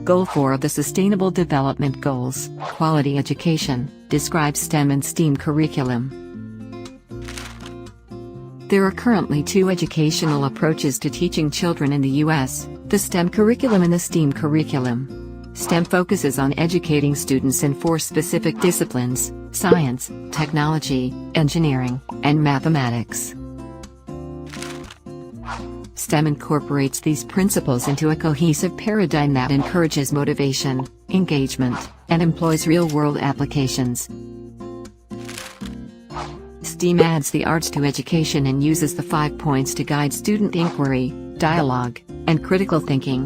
Goal 4 of the Sustainable Development Goals, Quality Education, describes STEM and STEAM curriculum. There are currently two educational approaches to teaching children in the U.S., the STEM curriculum and the STEAM curriculum. STEM focuses on educating students in 4 specific disciplines: science, technology, engineering, and mathematics. STEM incorporates these principles into a cohesive paradigm that encourages motivation, engagement, and employs real-world applications. STEAM adds the arts to education and uses the 5 points to guide student inquiry, dialogue, and critical thinking.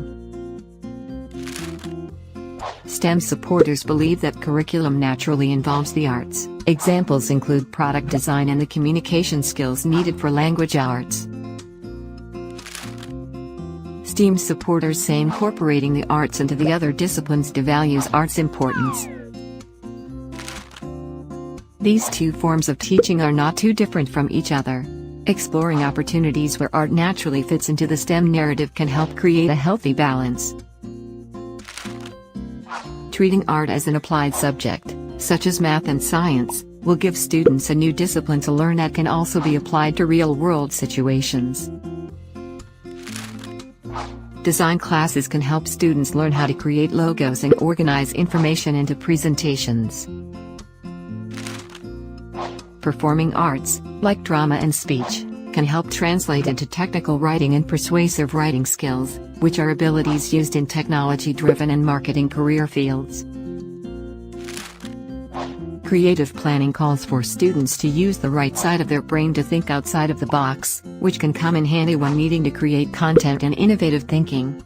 STEM supporters believe that curriculum naturally involves the arts. Examples include product design and the communication skills needed for language arts. STEAM supporters say incorporating the arts into the other disciplines devalues arts' importance. These two forms of teaching are not too different from each other. Exploring opportunities where art naturally fits into the STEM narrative can help create a healthy balance. Treating art as an applied subject, such as math and science, will give students a new discipline to learn that can also be applied to real-world situations. Design classes can help students learn how to create logos and organize information into presentations. Performing arts, like drama and speech, can help translate into technical writing and persuasive writing skills, which are abilities used in technology-driven and marketing career fields. Creative planning calls for students to use the right side of their brain to think outside of the box, which can come in handy when needing to create content and innovative thinking.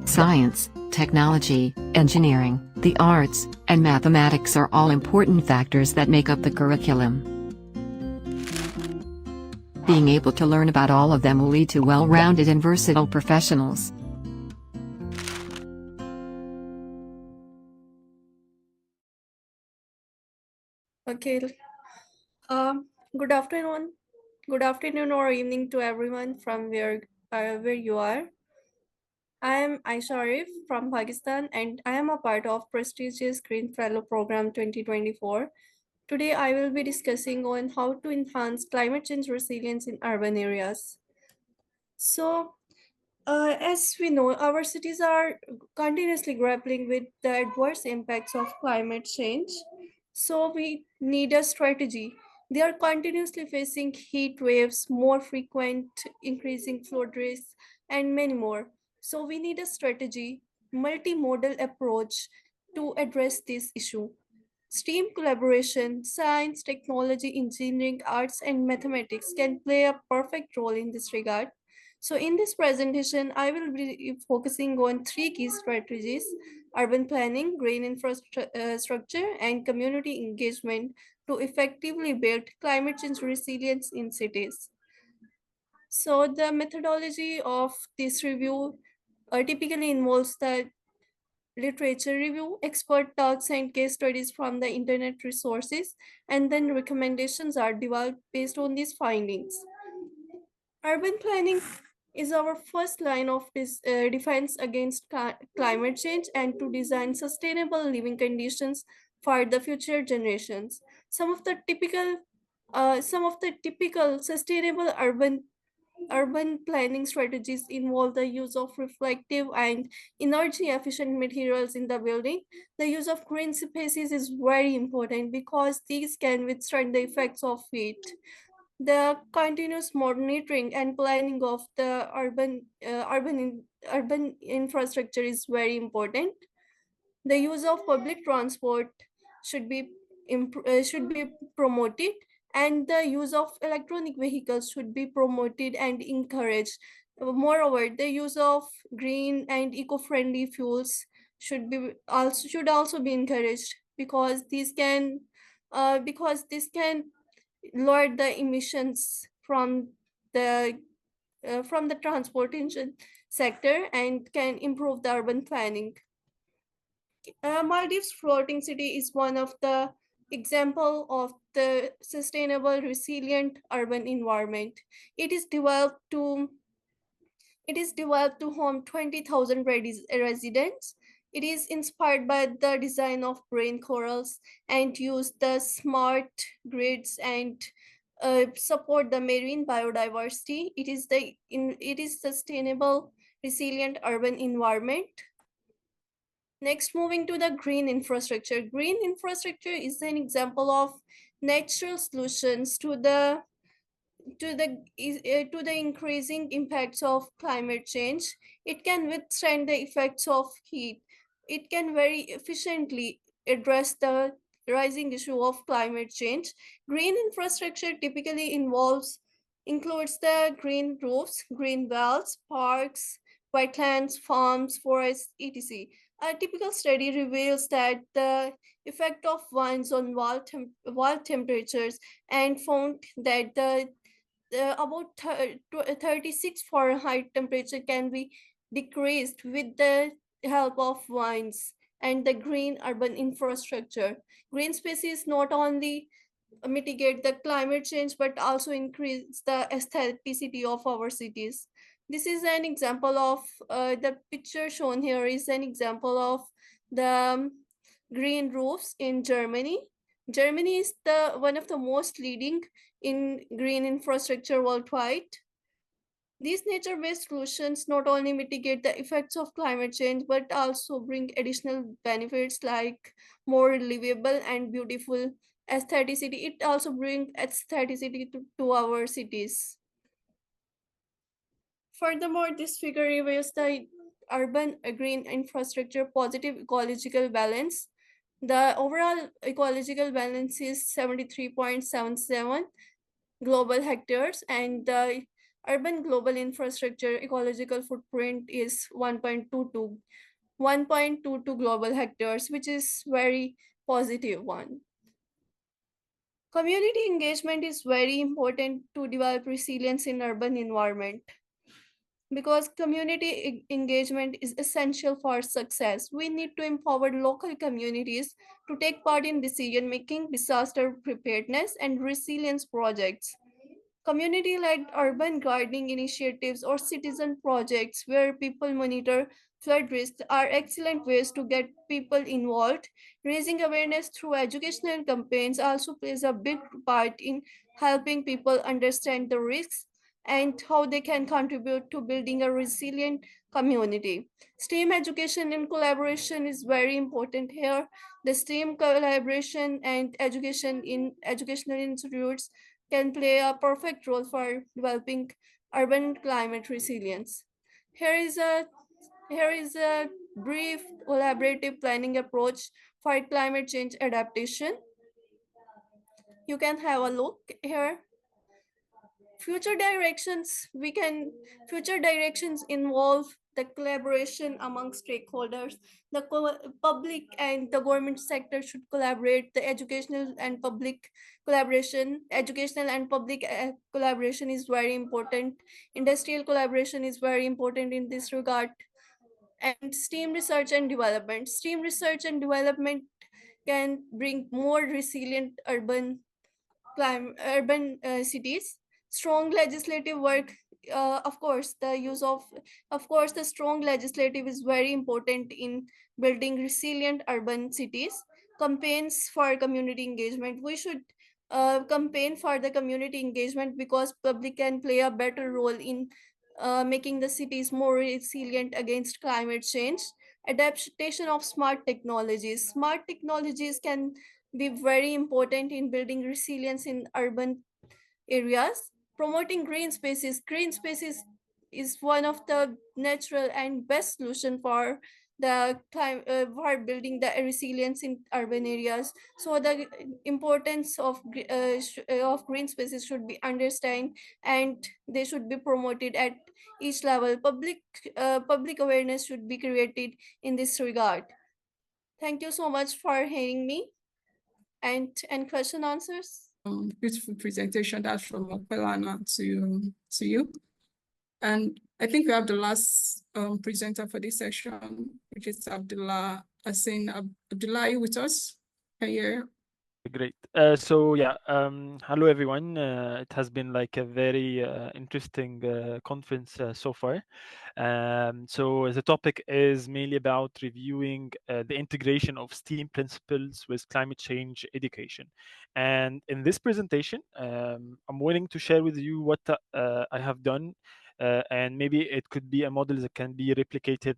Science, technology, engineering, the arts, and mathematics are all important factors that make up the curriculum. Being able to learn about all of them will lead to well-rounded and versatile professionals. Okay. Good afternoon. Good afternoon or evening to everyone from where you are. I am Ayesha Arif from Pakistan, and I am a part of prestigious Green Fellow Program 2024. Today, I will be discussing on how to enhance climate change resilience in urban areas. So, as we know, our cities are continuously grappling with the adverse impacts of climate change. So we need a strategy. They are continuously facing heat waves, more frequent, increasing flood risks, and many more. So we need a strategy, multimodal approach to address this issue. STEAM collaboration, science, technology, engineering, arts, and mathematics can play a perfect role in this regard. So in this presentation, I will be focusing on 3 key strategies: urban planning, green infrastructure, and community engagement to effectively build climate change resilience in cities. So the methodology of this review typically involves the literature review, expert talks, and case studies from the internet resources, and then recommendations are developed based on these findings. Urban planning is our first line of defense against climate change and to design sustainable living conditions for the future generations. Some of the typical sustainable urban urban planning strategies involve the use of reflective and energy efficient materials in the building. The use of green spaces is very important because these can withstand the effects of heat. The continuous monitoring and planning of the urban infrastructure is very important. The use of public transport should be promoted, and the use of electronic vehicles should be promoted and encouraged. Moreover, the use of green and eco-friendly fuels should also be encouraged because this can lower the emissions from the transportation sector and can improve the urban planning. Maldives floating city is one of the example of the sustainable resilient urban environment. It is developed to it is developed to home 20,000 residents. It is inspired by the design of brain corals and use the smart grids and support the marine biodiversity. It is sustainable resilient urban environment. Next, moving to the green infrastructure. Green infrastructure is an example of natural solutions to the increasing impacts of climate change. It can withstand the effects of heat. It can very efficiently address the rising issue of climate change. Green infrastructure typically includes the green roofs, green belts, parks, wetlands, farms, forests, etc. A typical study reveals that the effect of winds on wall temperatures and found that about 36 Fahrenheit temperature can be decreased with the help of vines and the green urban infrastructure. Green spaces not only mitigate the climate change but also increase the aestheticity of our cities. This is an example of the picture shown here is an example of the green roofs in Germany. Germany is the one of the most leading in green infrastructure worldwide. These nature-based solutions not only mitigate the effects of climate change but also bring additional benefits like more livable and beautiful aestheticity. It also brings aestheticity to our cities. Furthermore, this figure reveals the urban green infrastructure positive ecological balance. The overall ecological balance is 73.77 global hectares, and the urban global infrastructure ecological footprint is 1.22 global hectares, which is very positive one. Community engagement is very important to develop resilience in urban environment because community engagement is essential for success. We need to empower local communities to take part in decision making, disaster preparedness, and resilience projects. Community led urban gardening initiatives or citizen projects where people monitor flood risks are excellent ways to get people involved. Raising awareness through educational campaigns also plays a big part in helping people understand the risks and how they can contribute to building a resilient community. STEAM education and collaboration is very important here. The STEAM collaboration and education in educational institutes can play a perfect role for developing urban climate resilience. Here is a here is a brief collaborative planning approach for climate change adaptation. You can have a look here. Future directions involve the collaboration among stakeholders. The public and the government sector should collaborate. The educational and public collaboration is very important. Industrial collaboration is very important in this regard. And STEAM research and development can bring more resilient urban cities. Strong legislative work, of course the strong legislative is very important in building resilient urban cities. Campaigns for community engagement, we should campaign for the community engagement, because public can play a better role in making the cities more resilient against climate change. Adaptation of smart technologies can be very important in building resilience in urban areas. Promoting green spaces is one of the natural and best solution for for building the resilience in urban areas. So the importance of of green spaces should be understood, and they should be promoted at each level. Public awareness should be created in this regard. Thank you so much for hearing me, and question answers. Beautiful presentation. That's from Opelana to you. And I think we have the last presenter for this session, which is Abdullah Asin. Abdullah, are you with us? Can you hear? Great. So yeah, hello everyone. It has been like a very interesting conference so far. So the topic is mainly about reviewing the integration of STEAM principles with climate change education. And in this presentation, I'm willing to share with you what I have done, and maybe it could be a model that can be replicated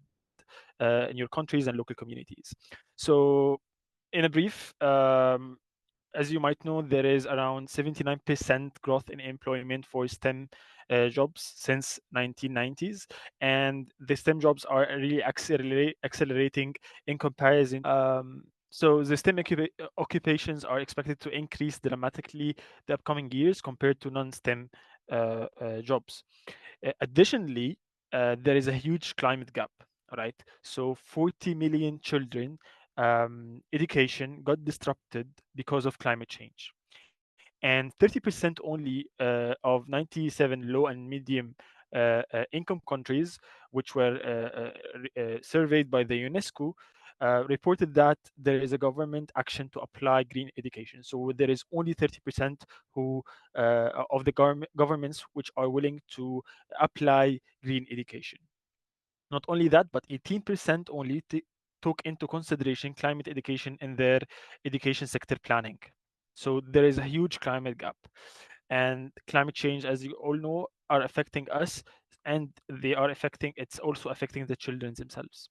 in your countries and local communities. So in a brief, as you might know, there is around 79% growth in employment for STEM jobs since 1990s, and the STEM jobs are really accelerating in comparison. So the STEM occupations are expected to increase dramatically the upcoming years compared to non-STEM jobs. Additionally, there is a huge climate gap. Right, so 40 million children education got disrupted because of climate change. And 30% only of 97 low and medium income countries, which were surveyed by the UNESCO, reported that there is a government action to apply green education. So there is only 30% who of the governments which are willing to apply green education. Not only that, but 18% only took into consideration climate education in their education sector planning. So there is a huge climate gap. And climate change, as you all know, are affecting us, and it's also affecting the children themselves.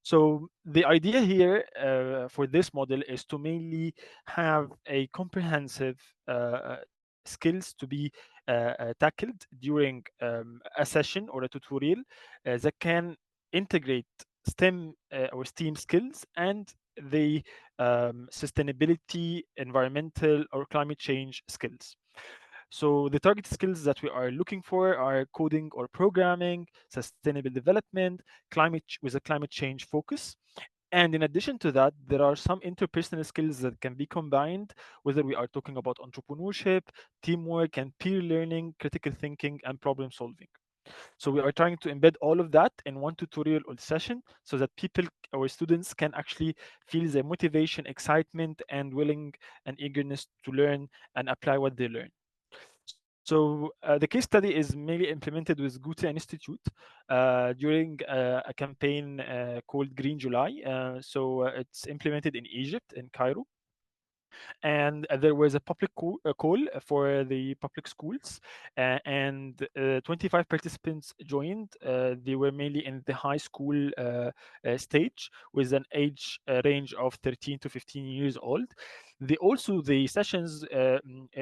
So the idea here for this model is to mainly have a comprehensive skills to be tackled during a session or a tutorial that can integrate STEM or STEAM skills and the sustainability, environmental, or climate change skills. So the target skills that we are looking for are coding or programming, sustainable development, with a climate change focus. And in addition to that, there are some interpersonal skills that can be combined, whether we are talking about entrepreneurship, teamwork, and peer learning, critical thinking, and problem solving. So we are trying to embed all of that in one tutorial or session so that people, our students, can actually feel the motivation, excitement, and willing and eagerness to learn and apply what they learn. So the case study is mainly implemented with Goethe Institute during a campaign called Green July. So it's implemented in Egypt, in Cairo, and there was a public call for the public schools, and 25 participants joined. They were mainly in the high school stage, with an age range of 13 to 15 years old. The sessions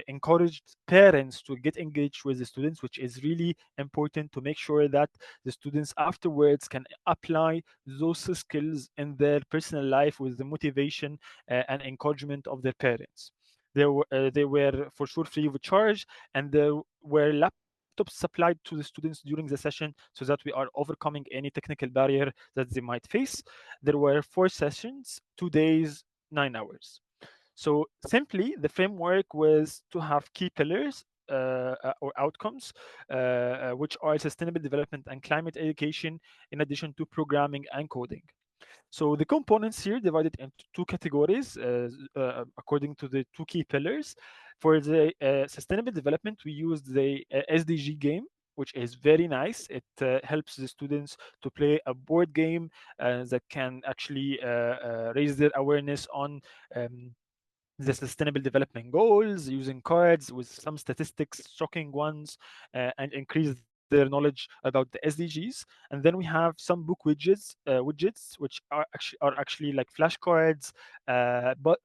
encouraged parents to get engaged with the students, which is really important to make sure that the students afterwards can apply those skills in their personal life with the motivation and encouragement of their parents. They were for sure free of charge, and there were laptops supplied to the students during the session so that we are overcoming any technical barrier that they might face. There were 4 sessions, 2 days, 9 hours. So simply, the framework was to have key pillars or outcomes, which are sustainable development and climate education, in addition to programming and coding. So the components here divided into two categories according to the two key pillars. For the sustainable development, we used the SDG game, which is very nice. It helps the students to play a board game that can actually raise their awareness on the Sustainable Development Goals using cards with some statistics, shocking ones, and increase their knowledge about the SDGs. And then we have some book widgets which are actually like flashcards,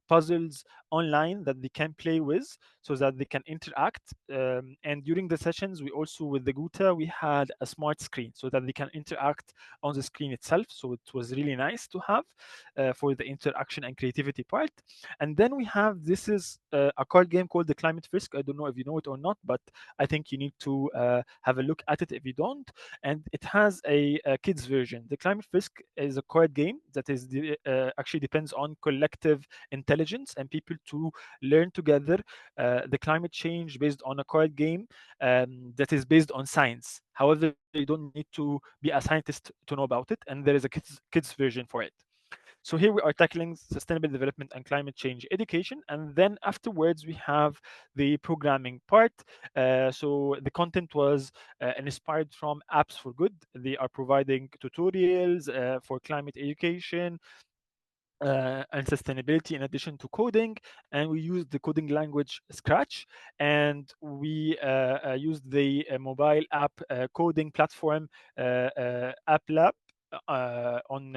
puzzles online that they can play with, so that they can interact. And during the sessions, we also with the Guta we had a smart screen so that they can interact on the screen itself. So it was really nice to have for the interaction and creativity part. And then we have this is a card game called the Climate Frisk. I don't know if you know it or not, but I think you need to have a look at it if you don't. And it has a kids version. The Climate Frisk is a card game that is actually depends on collective intelligence and people to learn together the climate change based on a card game that is based on science. However, you don't need to be a scientist to know about it, and there is a kids version for it. So here we are tackling sustainable development and climate change education. And then afterwards, we have the programming part. So the content was inspired from Apps for Good. They are providing tutorials for climate education and sustainability in addition to coding. And we used the coding language Scratch, and we used the mobile app coding platform App Lab on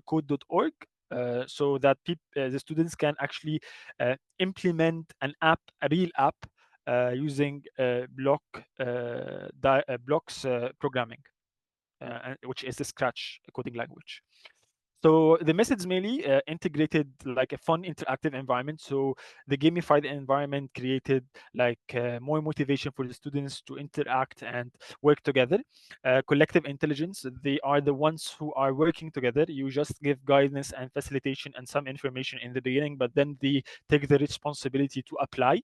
code.org. So that the students can actually implement an app, a real app, using blocks programming, which is the Scratch coding language. So the methods mainly integrated like a fun interactive environment. So the gamified environment created like more motivation for the students to interact and work together. Collective intelligence, they are the ones who are working together. You just give guidance and facilitation and some information in the beginning, but then they take the responsibility to apply.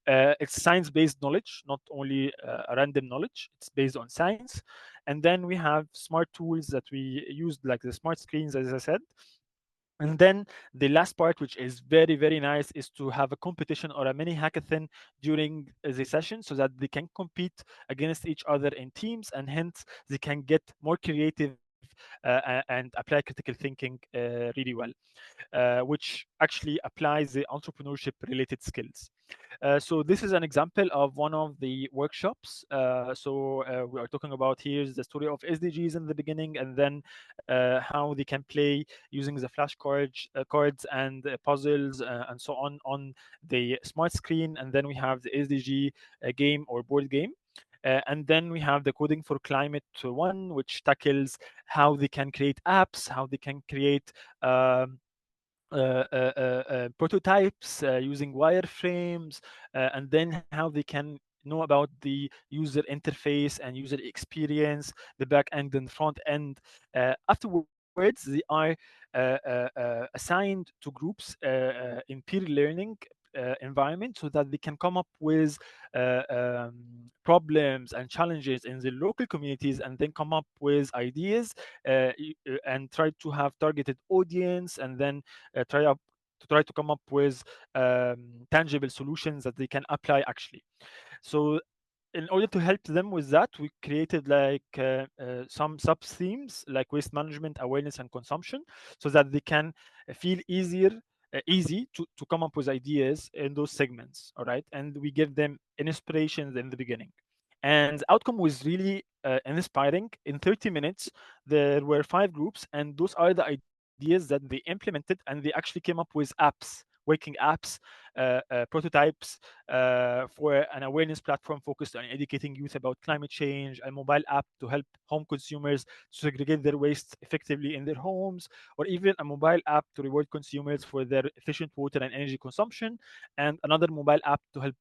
It's science-based knowledge, not only a random knowledge. It's based on science. And then we have smart tools that we used, like the smart screens, as I said. And then the last part, which is very, very nice, is to have a competition or a mini hackathon during the session so that they can compete against each other in teams, and hence they can get more creative and apply critical thinking really well, which actually applies the entrepreneurship related skills. So this is an example of one of the workshops. We are talking about here's the story of SDGs in the beginning, and then how they can play using the flashcards, cards and puzzles and so on the smart screen. And then we have the SDG game or board game. And then we have the coding for climate one, which tackles how they can create apps, how they can create prototypes using wireframes, and then how they can know about the user interface and user experience, the back end and front end. Afterwards, they are assigned to groups in peer learning environment so that they can come up with problems and challenges in the local communities, and then come up with ideas and try to have targeted audience, and then try to come up with tangible solutions that they can apply actually. So in order to help them with that, we created like some sub themes like waste management, awareness, and consumption, so that they can feel easy to come up with ideas in those segments. All right, and we give them inspirations in the beginning, and the outcome was really inspiring. In 30 minutes there were 5 groups, and those are the ideas that they implemented, and they actually came up with apps, working apps, prototypes for an awareness platform focused on educating youth about climate change, a mobile app to help home consumers segregate their waste effectively in their homes, or even a mobile app to reward consumers for their efficient water and energy consumption, and another mobile app to help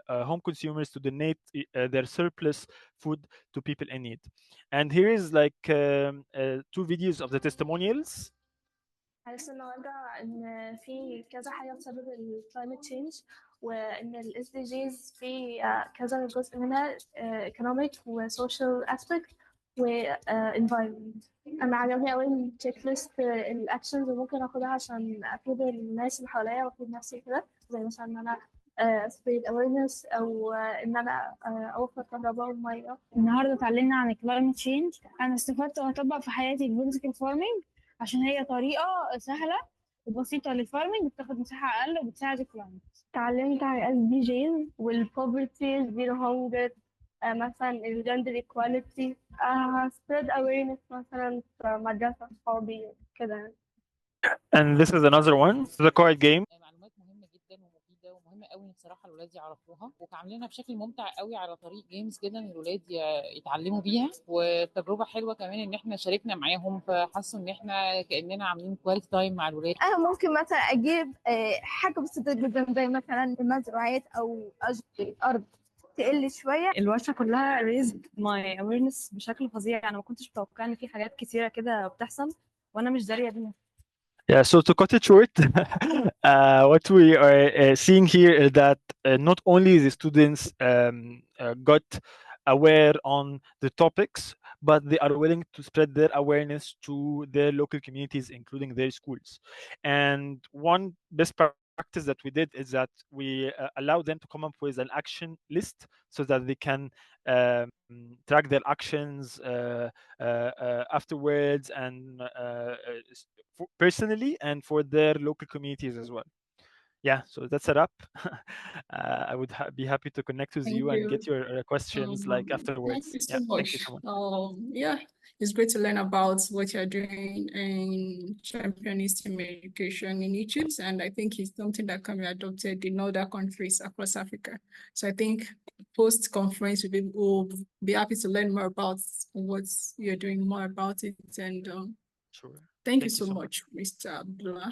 home consumers to donate their surplus food to people in need. And here is like 2 videos of the testimonials. حاسة النهاردة إن في كذا حاجة بسبب الclimate change، وإن ال SDGs في كذا جزء منها economic و social aspect و environment. أنا عجبني أوي ال checklist الactions اللي ممكن أخدها عشان أفيد الناس اللي حواليا وأفيد نفسي كده، زي مثلا إن أنا spread awareness أو إن أنا أوفر كهرباء ومية. النهارده اتعلمنا عن الكلايمت تشينج. انا استفدت واطبق في حياتي الفيرتيكال فارمينج عشان هي طريقه سهله وبسيطة للفارمنج، بتاخد مساحة أقل وبتساعد الكلاينت. اتعلمت عن SDGs والبوفرتي zero hunger، مثلا الجندر equality، spread awareness مثلا في مدرسة صحابي كده يعني. And this is another one, the card game. معلومات مهمه جدا ومفيده ومهمه قوي بصراحه الولاد يعرفوها، وعاملينها بشكل ممتع قوي على طريق جيمز جدا الولاد يتعلموا بيها، وتجربه حلوه كمان ان احنا شاركنا معاهم، فحسوا ان احنا كاننا عاملين كواليتي تايم مع الولاد. انا ممكن مثلا اجيب حاجه بسيطه جدا زي مثلا المزروعات او ارض تقل شويه. الورشه كلها raised my awareness بشكل فظيع. انا ما كنتش متوقعه ان في حاجات كتيره كده بتحصل وانا مش داريه بيها. Yeah, so to cut it short, what we are seeing here is that not only the students got aware on the topics, but they are willing to spread their awareness to their local communities, including their schools. And one best practice that we did is that we allow them to come up with an action list so that they can track their actions afterwards, and personally and for their local communities as well. Yeah, so that's a wrap. I would be happy to connect with you and get your questions like afterwards. Thank you so Yeah, much. thank you so much. Yeah, it's great to learn about what you're doing in championing STEM education in Egypt, and I think it's something that can be adopted in other countries across Africa. So I think post-conference we'll be happy to learn more about what you're doing more about it, and Sure. thank you so much. much, Mr. Abdullah.